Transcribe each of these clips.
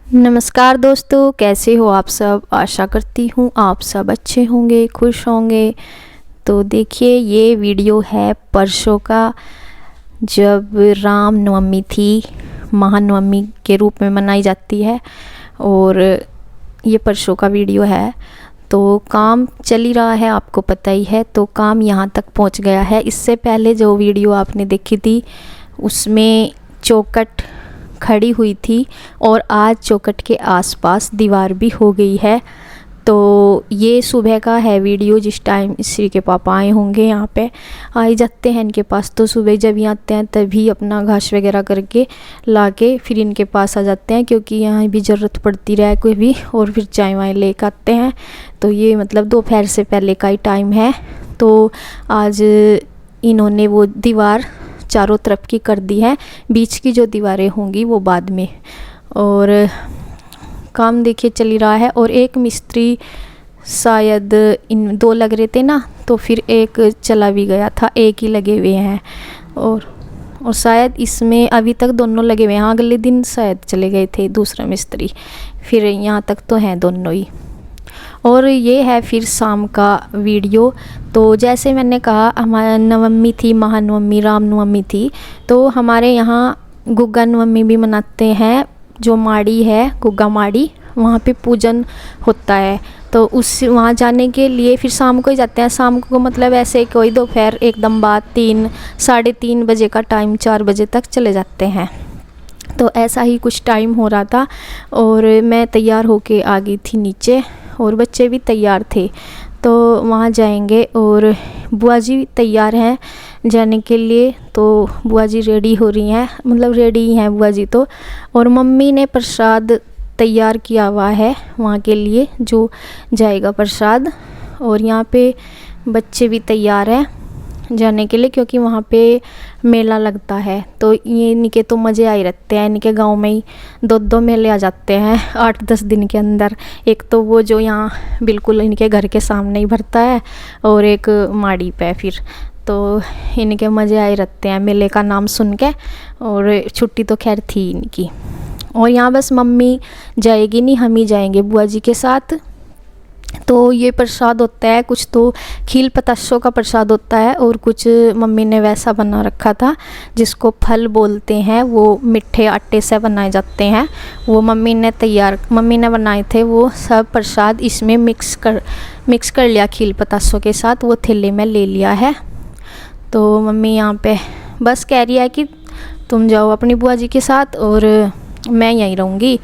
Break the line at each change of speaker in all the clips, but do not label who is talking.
नमस्कार दोस्तों, कैसे हो आप सब। आशा करती हूँ आप सब अच्छे होंगे, खुश होंगे। तो देखिए, ये वीडियो है परसों का, जब राम नवमी थी, महानवमी के रूप में मनाई जाती है। और ये परसों का वीडियो है। तो काम चल ही रहा है, आपको पता ही है। तो काम यहाँ तक पहुँच गया है। इससे पहले जो वीडियो आपने देखी थी उसमें चौखट खड़ी हुई थी और आज चौखट के आसपास दीवार भी हो गई है। तो ये सुबह का है वीडियो, जिस टाइम श्री के पापा आए होंगे। यहाँ पे आ ही जाते हैं इनके पास, तो सुबह जब यहाँ आते हैं तभी अपना घास वगैरह करके ला के फिर इनके पास आ जाते हैं, क्योंकि यहाँ भी ज़रूरत पड़ती रहे कोई भी। और फिर चाय वाय लेकर आते हैं। तो ये मतलब दोपहर से पहले का ही टाइम है। तो आज इन्होंने वो दीवार चारों तरफ की कर दी है, बीच की जो दीवारें होंगी वो बाद में। और काम देखिए चल ही रहा है। और एक मिस्त्री शायद इन दो लग रहे थे ना, तो फिर एक चला भी गया था, एक ही लगे हुए हैं। और शायद इसमें अभी तक दोनों लगे हुए हैं। हाँ, अगले दिन शायद चले गए थे दूसरा मिस्त्री। फिर यहाँ तक तो हैं दोनों ही। और ये है फिर शाम का वीडियो। तो जैसे मैंने कहा, हमारा नवमी थी, महानवमी, रामनवमी थी। तो हमारे यहाँ गुग्गा नवमी भी मनाते हैं। जो माड़ी है, गुग्गा माड़ी, वहाँ पे पूजन होता है। तो उस वहाँ जाने के लिए फिर शाम को ही जाते हैं। शाम को मतलब ऐसे कोई दोपहर एकदम बाद 3 साढ़े 3 बजे का टाइम, 4 बजे तक चले जाते हैं। तो ऐसा ही कुछ टाइम हो रहा था और मैं तैयार होके आ गई थी नीचे, और बच्चे भी तैयार थे। तो वहाँ जाएंगे और बुआ जी तैयार हैं जाने के लिए। तो बुआ जी रेडी हो रही हैं, मतलब रेडी ही हैं बुआ जी तो। और मम्मी ने प्रसाद तैयार किया हुआ है वहाँ के लिए, जो जाएगा प्रसाद। और यहाँ पे बच्चे भी तैयार हैं जाने के लिए, क्योंकि वहाँ पे मेला लगता है। तो ये इनके तो मज़े आ ही रहते हैं। इनके गांव में ही 2 मेले आ जाते हैं 8-10 दिन के अंदर। एक तो वो जो यहाँ बिल्कुल इनके घर के सामने ही भरता है, और एक माड़ी पे। फिर तो इनके मज़े आ ही रहते हैं मेले का नाम सुन के। और छुट्टी तो खैर थी इनकी। और यहाँ बस मम्मी जाएगी नहीं, हम ही जाएंगे बुआ जी के साथ। तो ये प्रसाद होता है, कुछ तो खील पताशों का प्रसाद होता है, और कुछ मम्मी ने वैसा बना रखा था जिसको फल बोलते हैं। वो मिठे आटे से बनाए जाते हैं। वो मम्मी ने बनाए थे। वो सब प्रसाद इसमें मिक्स कर लिया खील पताशों के साथ, वो थैले में ले लिया है। तो मम्मी यहाँ पे बस कह रही है कि तुम जाओ अपनी बुआ जी के साथ और मैं यहीं रहूँगी।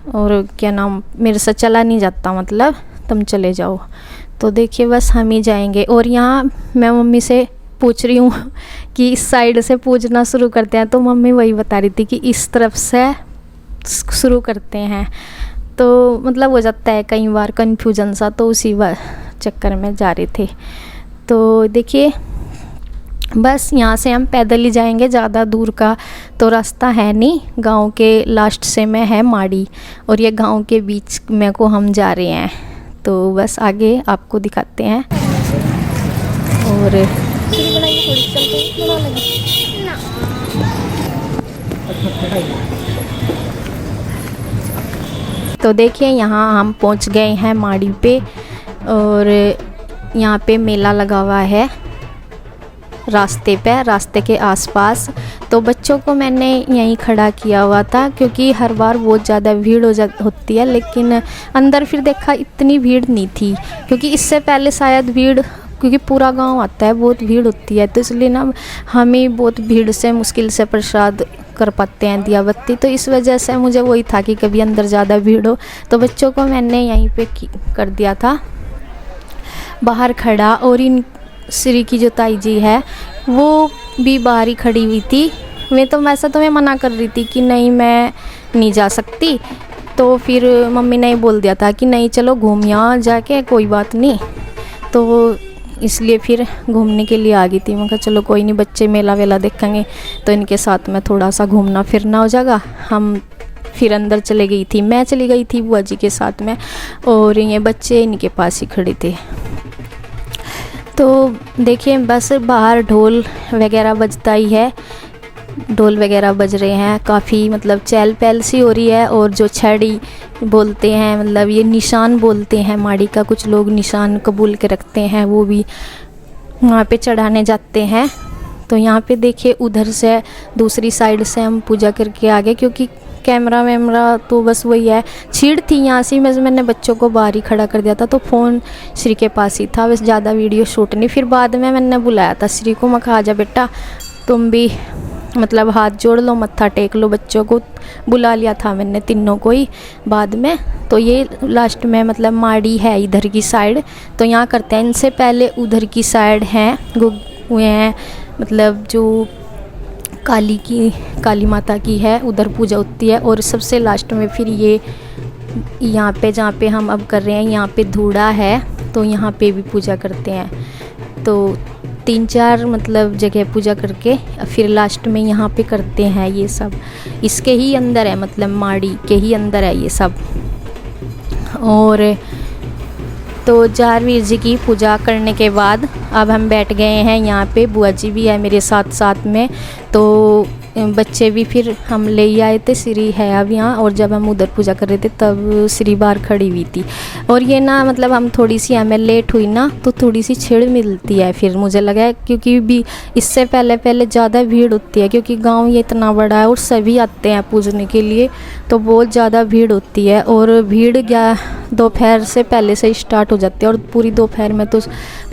और क्या नाम, मेरे से चला नहीं जाता, मतलब तुम चले जाओ। तो देखिए बस हम ही जाएंगे। और यहाँ मैं मम्मी से पूछ रही हूँ कि इस साइड से पूजना शुरू करते हैं, तो मम्मी वही बता रही थी कि इस तरफ से शुरू करते हैं। तो मतलब हो जाता है कई बार कन्फ्यूजन सा, तो उसी चक्कर में जा रहे थे। तो देखिए बस यहाँ से हम पैदल ही जाएंगे, ज़्यादा दूर का तो रास्ता है नहीं। गांव के लास्ट से में है माड़ी, और ये गांव के बीच में को हम जा रहे हैं। तो बस आगे आपको दिखाते हैं। और तो देखिए यहाँ हम पहुँच गए हैं माड़ी पे, और यहाँ पे मेला लगा हुआ है रास्ते के आसपास। तो बच्चों को मैंने यहीं खड़ा किया हुआ था, क्योंकि हर बार बहुत ज़्यादा भीड़ होती है। लेकिन अंदर फिर देखा इतनी भीड़ नहीं थी, क्योंकि इससे पहले शायद भीड़, क्योंकि पूरा गांव आता है, बहुत भीड़ होती है। तो इसलिए ना हम ही बहुत भीड़ से मुश्किल से प्रसाद कर पाते हैं, दिया बत्ती। तो इस वजह से मुझे वही था कि कभी अंदर ज़्यादा भीड़ हो। तो बच्चों को मैंने यहीं पे कर दिया था बाहर खड़ा। और इन श्री की जो ताई जी है वो भी बाहर ही खड़ी हुई थी। मैं मना कर रही थी कि नहीं, मैं नहीं जा सकती। तो फिर मम्मी ने बोल दिया था कि नहीं चलो घूम यहाँ जाके, कोई बात नहीं। तो इसलिए फिर घूमने के लिए आ गई थी। मैं कहा चलो कोई नहीं, बच्चे मेला वेला देखेंगे तो इनके साथ में थोड़ा सा घूमना फिरना हो जाएगा। हम फिर अंदर चले गई थी, मैं चली गई थी बुआ जी के साथ में, और ये बच्चे इनके पास ही खड़े थे। तो देखिए बस बाहर ढोल वगैरह बजता ही है। ढोल वगैरह बज रहे हैं, काफ़ी मतलब चहल पहल सी हो रही है। और जो छड़ी बोलते हैं, मतलब ये निशान बोलते हैं माड़ी का, कुछ लोग निशान कबूल के रखते हैं, वो भी वहाँ पे चढ़ाने जाते हैं। तो यहाँ पे देखिए उधर से दूसरी साइड से हम पूजा करके आ गए, क्योंकि कैमरा वैमरा तो बस वही है, छीड़ थी यहाँ से, मैंने बच्चों को बाहर ही खड़ा कर दिया था, तो फ़ोन श्री के पास ही था, बस ज़्यादा वीडियो शूट नहीं। फिर बाद में मैंने बुलाया था श्री को, मैं कहा, आजा बेटा तुम भी मतलब हाथ जोड़ लो, मत्था टेक लो। बच्चों को बुला लिया था मैंने तीनों को ही बाद में। तो ये लास्ट में मतलब माड़ी है इधर की साइड, तो यहाँ करते हैं। इनसे पहले उधर की साइड हैं हुए हैं, मतलब जो काली माता की है, उधर पूजा होती है। और सबसे लास्ट में फिर ये यहाँ पे जहाँ पे हम अब कर रहे हैं, यहाँ पे धूड़ा है, तो यहाँ पे भी पूजा करते हैं। तो 3-4 मतलब जगह पूजा करके फिर लास्ट में यहाँ पे करते हैं। ये सब इसके ही अंदर है, मतलब माड़ी के ही अंदर है ये सब। और तो जारवीर जी की पूजा करने के बाद अब हम बैठ गए हैं यहाँ पे। बुआ जी भी है मेरे साथ में, तो बच्चे भी फिर हम ले ही आए थे। श्री है अब यहाँ, और जब हम उधर पूजा कर रहे थे तब श्री बाहर खड़ी हुई थी। और ये ना मतलब हम थोड़ी सी हमें लेट हुई ना, तो थोड़ी सी छेड़ मिलती है फिर मुझे लगा, क्योंकि भी इससे पहले ज़्यादा भीड़ होती है, क्योंकि गांव ये इतना बड़ा है और सभी आते हैं पूजने के लिए, तो बहुत ज़्यादा भीड़ होती है। और भीड़ दोपहर से पहले से ही स्टार्ट हो जाती है, और पूरी दोपहर में तो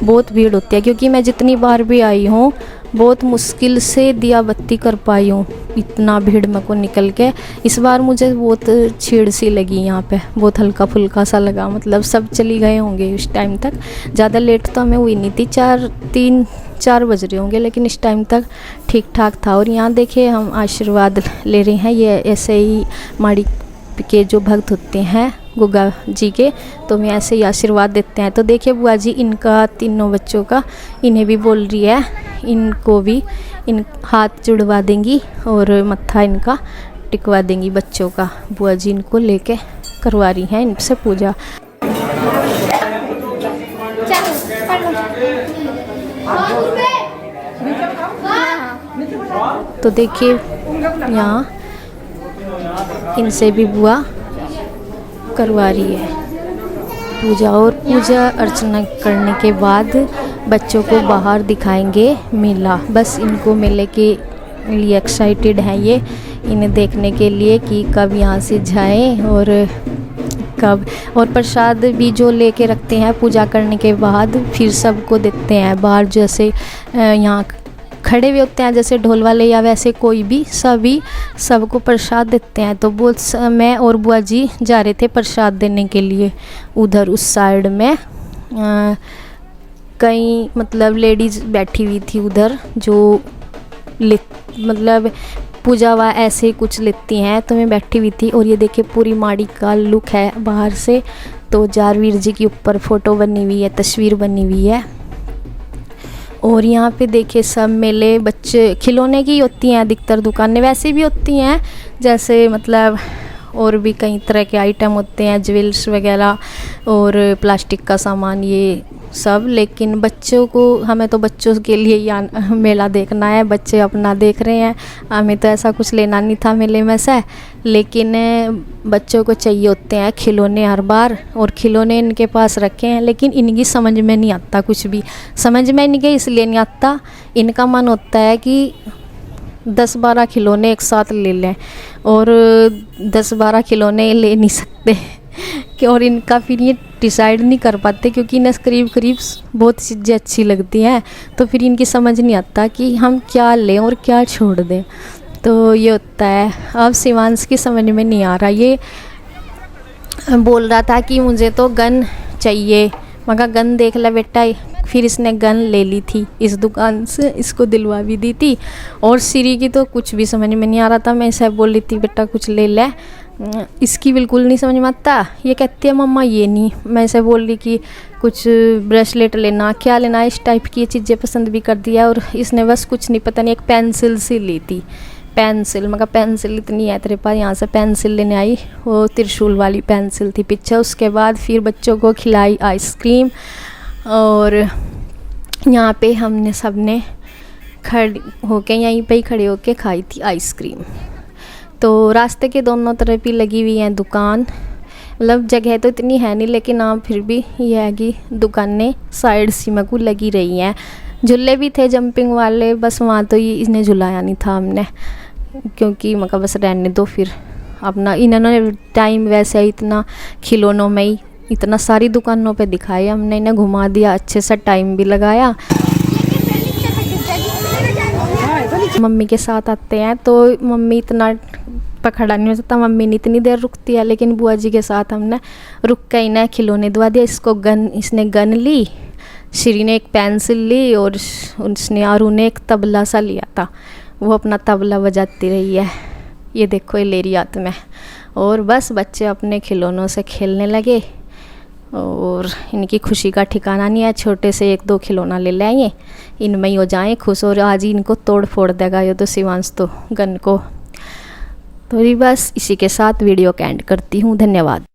बहुत भीड़ होती है। क्योंकि मैं जितनी बार भी आई हूँ बहुत मुश्किल से दिया बत्ती कर पाई हूँ, इतना भीड़ में को निकल के। इस बार मुझे बहुत छीड़ सी लगी यहाँ पे, बहुत हल्का फुल्का सा लगा, मतलब सब चली गए होंगे उस टाइम तक। ज़्यादा लेट तो हमें हुई नहीं थी, 3-4 बज रहे होंगे, लेकिन इस टाइम तक ठीक ठाक था। और यहाँ देखिए हम आशीर्वाद ले रहे हैं, ये ऐसे ही माड़ी के जो भक्त होते हैं गुगा जी के, तो मैं ऐसे ही आशीर्वाद देते हैं। तो देखिए बुआ जी इनका तीनों बच्चों का, इन्हें भी बोल रही है, इनको भी इन हाथ जुड़वा देंगी और मत्था इनका टिकवा देंगी बच्चों का। बुआ जी इनको लेके करवा रही हैं इनसे पूजा। तो देखिए यहाँ इनसे भी बुआ करवा रही है पूजा। और पूजा अर्चना करने के बाद बच्चों को बाहर दिखाएंगे मेला। बस इनको मेले के लिए एक्साइटेड हैं ये, इन्हें देखने के लिए कि कब यहाँ से जाएं और कब। और प्रसाद भी जो लेके रखते हैं पूजा करने के बाद फिर सबको देते हैं बाहर, जैसे यहाँ खड़े हुए होते हैं जैसे ढोल वाले या वैसे कोई भी, सभी सबको प्रसाद देते हैं। तो बहुत मैं और बुआ जी जा रहे थे प्रसाद देने के लिए उधर उस साइड में। कई मतलब लेडीज़ बैठी हुई थी उधर जो मतलब पूजा वा ऐसे कुछ लेती हैं, तो मैं बैठी हुई थी। और ये देखिए पूरी माड़ी का लुक है बाहर से। तो जारवीर जी के ऊपर फ़ोटो बनी हुई है, तस्वीर बनी हुई है। और यहाँ पे देखिए सब मेले बच्चे खिलौने की होती हैं, अधिकतर दुकानें वैसे भी होती हैं, जैसे मतलब और भी कई तरह के आइटम होते हैं, ज्वेल्स वगैरह और प्लास्टिक का सामान ये सब। लेकिन बच्चों को, हमें तो बच्चों के लिए यहाँ मेला देखना है, बच्चे अपना देख रहे हैं, हमें तो ऐसा कुछ लेना नहीं था मेले में से। लेकिन बच्चों को चाहिए होते हैं खिलौने हर बार, और खिलौने इनके पास रखे हैं, लेकिन इनकी समझ में नहीं आता, कुछ भी समझ में इनके इसलिए नहीं आता, इनका मन होता है कि 10-12 खिलौने एक साथ ले लें, और 10-12 खिलौने ले नहीं सकते कि, और इनका फिर ये डिसाइड नहीं कर पाते, क्योंकि इन्हें करीब करीब बहुत चीज़ें अच्छी लगती हैं, तो फिर इनकी समझ नहीं आता कि हम क्या लें और क्या छोड़ दें। तो ये होता है। अब शिवांश की समझ में नहीं आ रहा, ये बोल रहा था कि मुझे तो गन चाहिए। मैं कहा गन देख ले बेटा, फिर इसने गन ले ली थी इस दुकान से, इसको दिलवा भी दी थी। और श्री की तो कुछ भी समझ में नहीं आ रहा था, मैं इसे बोल रही थी बेटा कुछ ले ले, इसकी बिल्कुल नहीं समझ में आता। ये कहती है मम्मा ये नहीं, मैं इसे बोल रही कि कुछ ब्रेसलेट लेना, क्या लेना, इस टाइप की चीज़ें पसंद भी कर दिया। और इसने बस कुछ नहीं, पता नहीं एक पेंसिल सी ली थी, पेंसिल। मैं कहा पेंसिल इतनी है तेरे पास, यहाँ से पेंसिल लेने आई, वो त्रिशूल वाली पेंसिल थी पीछे। उसके बाद फिर बच्चों को खिलाई आइसक्रीम, और यहाँ पे हमने सबने खड़ी होके यहीं पे ही खड़े होके खाई थी आइसक्रीम। तो रास्ते के दोनों तरफ ही लगी हुई हैं दुकान, मतलब जगह तो इतनी है नहीं, लेकिन हाँ फिर भी ये है कि दुकानें साइड सी में को लगी रही हैं। झूले भी थे जंपिंग वाले, बस वहाँ तो ये इसने झुलाया नहीं था हमने, क्योंकि मैं बस रहने दो फिर अपना। इन्होंने टाइम वैसे ही इतना खिलौनों में ही इतना सारी दुकानों पे दिखाया, हमने इन्हें घुमा दिया, अच्छे से टाइम भी लगाया। मम्मी के साथ आते हैं तो मम्मी इतना पकड़ा नहीं हो सकता, मम्मी ने इतनी देर रुकती है, लेकिन बुआ जी के साथ हमने रुक के इन्हें खिलौने दिवा दिया। इसने गन ली, श्री ने एक पेंसिल ली और उसने और उन्हें एक तबला सा लिया था, वो अपना तबला बजाती रही है। ये देखो ये ले रही हाथ में, और बस बच्चे अपने खिलौनों से खेलने लगे और इनकी खुशी का ठिकाना नहीं है। छोटे से 1-2 खिलौना ले आइए, इनमें ही हो जाएं खुश, और आज ही इनको तोड़ फोड़ देगा ये तो शिवांश तो गन को। तो बस इसी के साथ वीडियो का एंड करती हूँ। धन्यवाद।